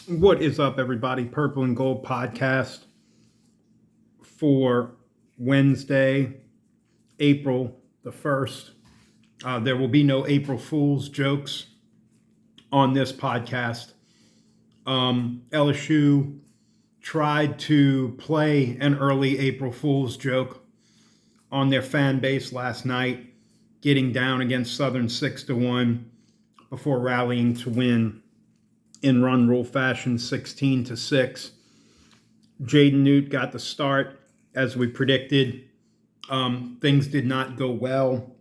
What is up, everybody? Purple and Gold podcast for Wednesday, April the 1st. There will be no April Fool's jokes on this podcast. LSU tried to play an early April Fool's joke on their fan base last night, getting down against Southern 6-1 before rallying to win in run rule fashion 16-6. Jaden Newt got the start as we predicted. Things did not go well.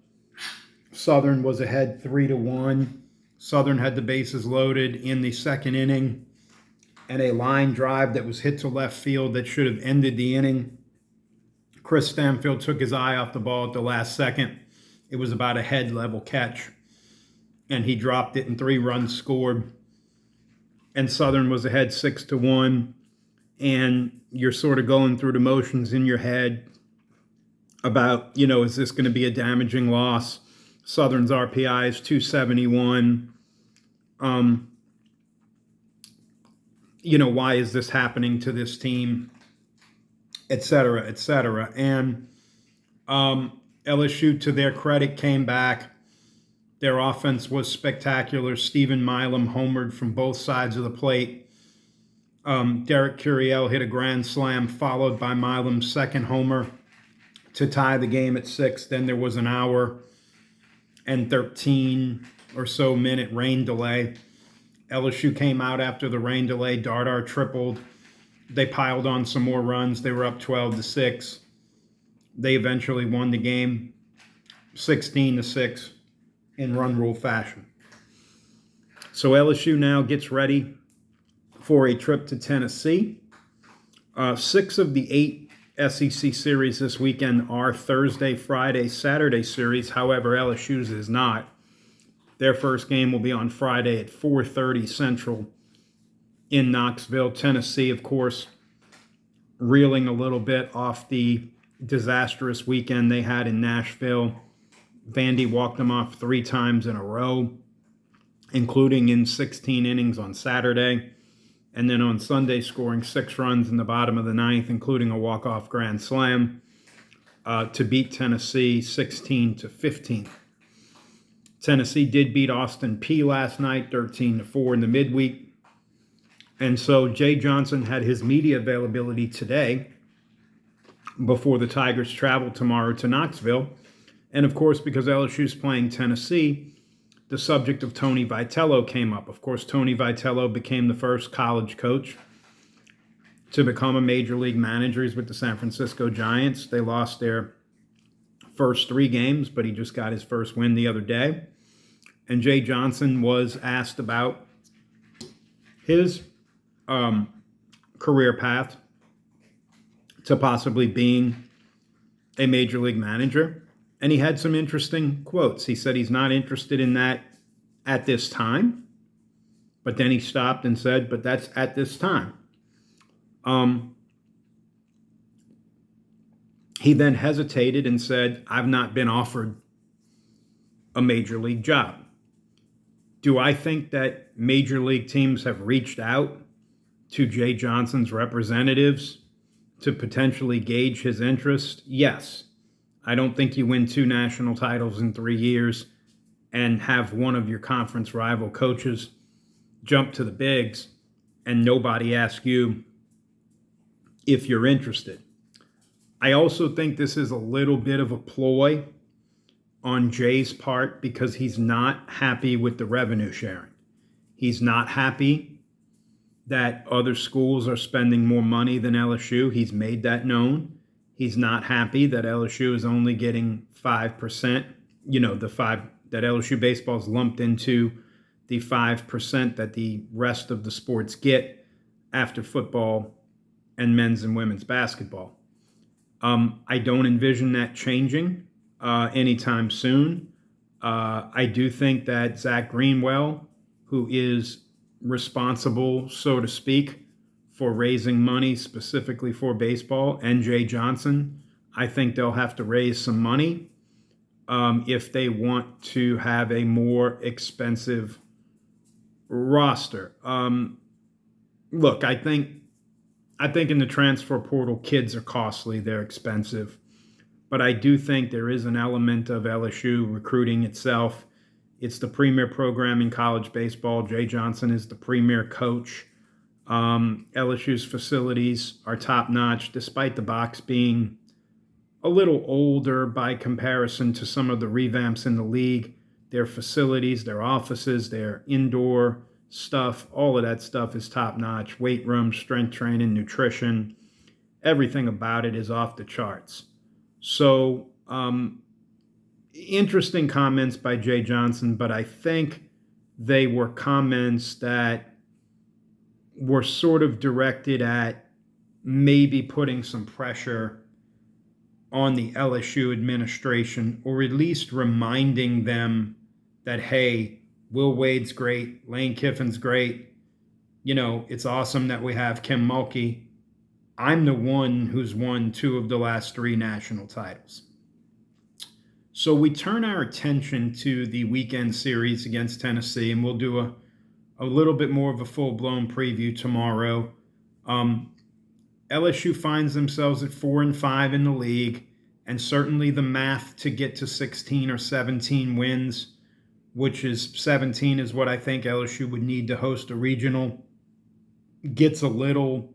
Southern was ahead 3-1. Southern had the bases loaded in the second inning, and a line drive that was hit to left field that should have ended the inning. Chris Stanfield took his eye off the ball at the last second. It was about a head level catch, and he dropped it, and 3 runs scored. And Southern was ahead 6-1. And you're sort of going through the motions in your head about, is this going to be a damaging loss? Southern's RPI is 271. Why is this happening to this team? Et cetera, et cetera. And LSU, to their credit, came back. Their offense was spectacular. Stephen Milam homered from both sides of the plate. Derek Curiel hit a grand slam, followed by Milam's second homer to tie the game at 6. Then there was an hour and 13 or so minute rain delay. LSU came out after the rain delay. Dardar tripled. They piled on some more runs. They were up 12-6. They eventually won the game 16-6 in run rule fashion. So LSU now gets ready for a trip to Tennessee. 6 of the 8 SEC series this weekend are Thursday, Friday, Saturday series. However, LSU's is not. Their first game will be on Friday at 4:30 Central in Knoxville. Tennessee, of course, reeling a little bit off the disastrous weekend they had in Nashville. Vandy walked them off 3 times in a row, including in 16 innings on Saturday. And then on Sunday, scoring 6 runs in the bottom of the 9th, including a walk-off grand slam, to beat Tennessee 16-15. Tennessee did beat Austin Peay last night, 13-4 in the midweek. And so Jay Johnson had his media availability today before the Tigers travel tomorrow to Knoxville. And of course, because LSU's playing Tennessee, the subject of Tony Vitello came up. Of course, Tony Vitello became the first college coach to become a major league manager. He's with the San Francisco Giants. They lost their first 3 games, but he just got his first win the other day. And Jay Johnson was asked about his career path to possibly being a major league manager. And he had some interesting quotes. He said he's not interested in that at this time. But then he stopped and said, but that's at this time. He then hesitated and said, I've not been offered a major league job. Do I think that major league teams have reached out to Jay Johnson's representatives to potentially gauge his interest? Yes. I don't think you win 2 national titles in 3 years and have one of your conference rival coaches jump to the bigs and nobody asks you if you're interested. I also think this is a little bit of a ploy on Jay's part because he's not happy with the revenue sharing. He's not happy that other schools are spending more money than LSU. He's made that known. He's not happy that LSU is only getting 5%, that LSU baseball is lumped into the 5% that the rest of the sports get after football and men's and women's basketball. I don't envision that changing anytime soon. I do think that Zach Greenwell, who is responsible, so to speak, for raising money specifically for baseball, and Jay Johnson, I think they'll have to raise some money if they want to have a more expensive roster. Look, I think in the transfer portal, kids are costly. They're expensive. But I do think there is an element of LSU recruiting itself. It's the premier program in college baseball. Jay Johnson is the premier coach. LSU's facilities are top notch, despite the box being a little older by comparison to some of the revamps in the league. Their facilities, their offices, their indoor stuff, all of that stuff is top notch. Weight room, strength training, nutrition, everything about it is off the charts. So, interesting comments by Jay Johnson, but I think they were comments that were sort of directed at maybe putting some pressure on the LSU administration, or at least reminding them that, hey, Will Wade's great, Lane Kiffin's great. It's awesome that we have Kim Mulkey. I'm the one who's won 2 of the last 3 national titles. So we turn our attention to the weekend series against Tennessee, and we'll do a little bit more of a full-blown preview tomorrow. LSU finds themselves at 4-5 in the league, and certainly the math to get to 16 or 17 wins, which is 17 is what I think LSU would need to host a regional, gets a little,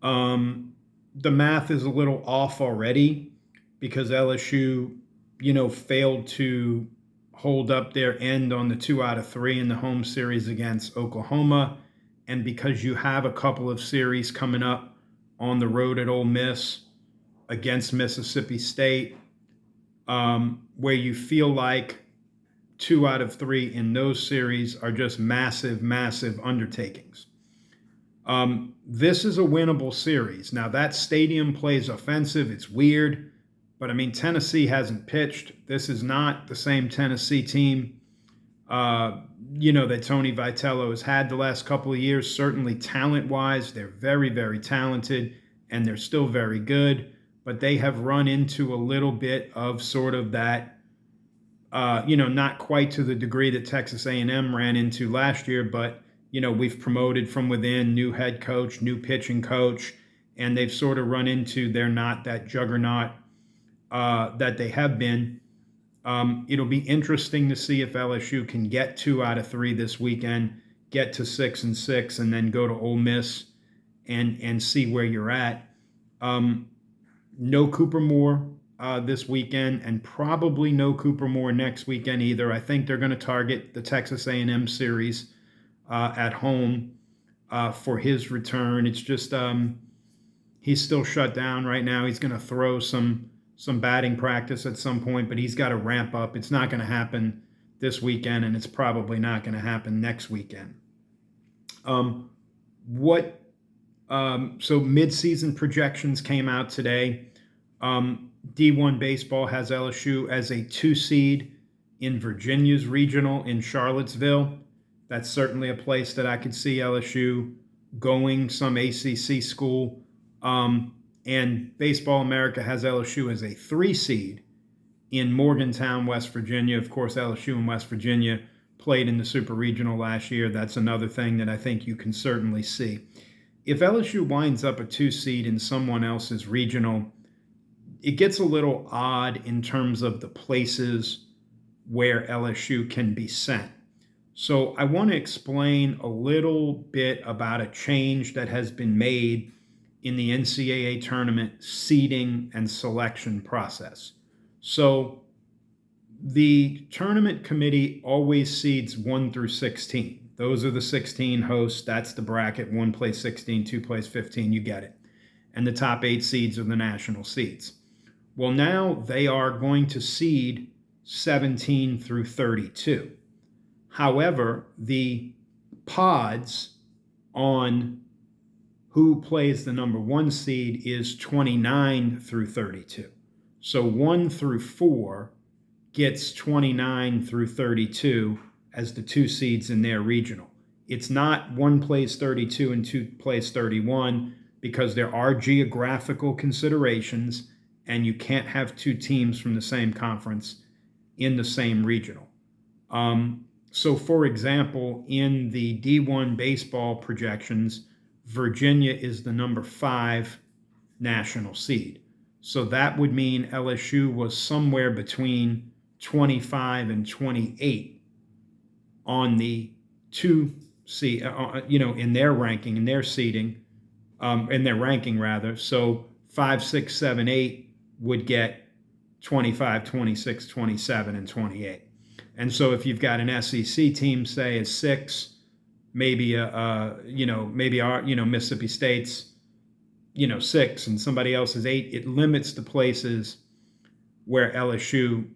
the math is a little off already because LSU, failed to hold up their end on the 2 out of 3 in the home series against Oklahoma. And because you have a couple of series coming up on the road at Ole Miss against Mississippi State, where you feel like 2 out of 3 in those series are just massive, massive undertakings. This is a winnable series. Now, that stadium plays offensive. It's weird. But, Tennessee hasn't pitched. This is not the same Tennessee team, that Tony Vitello has had the last couple of years. Certainly talent-wise, they're very, very talented, and they're still very good. But they have run into a little bit of sort of that, not quite to the degree that Texas A&M ran into last year, but, we've promoted from within, new head coach, new pitching coach, and they've sort of run into they're not that juggernaut that they have been. It'll be interesting to see if LSU can get 2 out of 3 this weekend, get to 6-6, and then go to Ole Miss and see where you're at. No Cooper Moore this weekend, and probably no Cooper Moore next weekend either. I think they're going to target the Texas A&M series at home for his return. It's just he's still shut down right now. He's going to throw some batting practice at some point, but he's got to ramp up. It's not going to happen this weekend, and it's probably not going to happen next weekend. So midseason projections came out today. D1 Baseball has LSU as a 2 seed in Virginia's regional in Charlottesville. That's certainly a place that I could see LSU going, some ACC school. And Baseball America has LSU as a 3 seed in Morgantown, West Virginia. Of course, LSU and West Virginia played in the Super Regional last year. That's another thing that I think you can certainly see. If LSU winds up a 2 seed in someone else's regional, it gets a little odd in terms of the places where LSU can be sent. So I want to explain a little bit about a change that has been made in the NCAA tournament seeding and selection process. So the tournament committee always seeds 1 through 16. Those are the 16 hosts. That's the bracket. 1 plays 16, 2 plays 15. You get it. And the top 8 seeds are the national seeds. Well, now they are going to seed 17 through 32. However, the pods on who plays the number 1 seed is 29 through 32. So 1 through 4 gets 29 through 32 as the 2 seeds in their regional. It's not 1 plays 32 and 2 plays 31 because there are geographical considerations and you can't have 2 teams from the same conference in the same regional. So, for example, in the D1 baseball projections, Virginia is the number 5 national seed. So that would mean LSU was somewhere between 25 and 28 on the 2 seed, in their ranking, in their seeding, in their ranking rather. So 5, 6, 7, 8 would get 25, 26, 27, and 28. And so if you've got an SEC team, say, is 6, maybe Mississippi State's 6 and somebody else is 8, it limits the places where LSU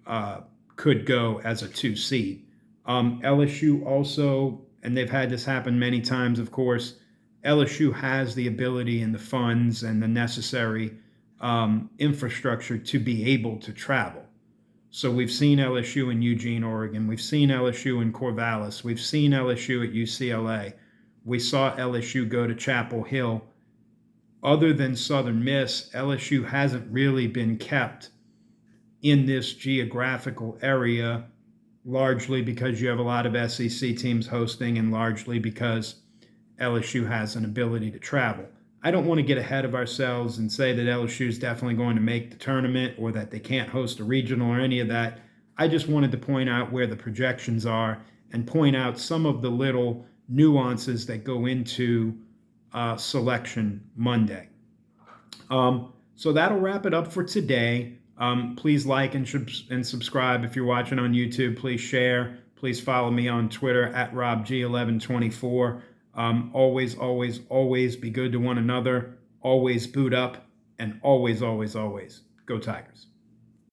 could go as a 2 seed. LSU also, and they've had this happen many times, of course, LSU has the ability and the funds and the necessary infrastructure to be able to travel. So we've seen LSU in Eugene, Oregon. We've seen LSU in Corvallis. We've seen LSU at UCLA. We saw LSU go to Chapel Hill. Other than Southern Miss, LSU hasn't really been kept in this geographical area, largely because you have a lot of SEC teams hosting and largely because LSU has an ability to travel. I don't want to get ahead of ourselves and say that LSU is definitely going to make the tournament or that they can't host a regional or any of that. I just wanted to point out where the projections are and point out some of the little nuances that go into Selection Monday. So that'll wrap it up for today. Please like and subscribe if you're watching on YouTube. Please share. Please follow me on Twitter at RobG1124. Always, always, always be good to one another. Always boot up and always, always, always go Tigers.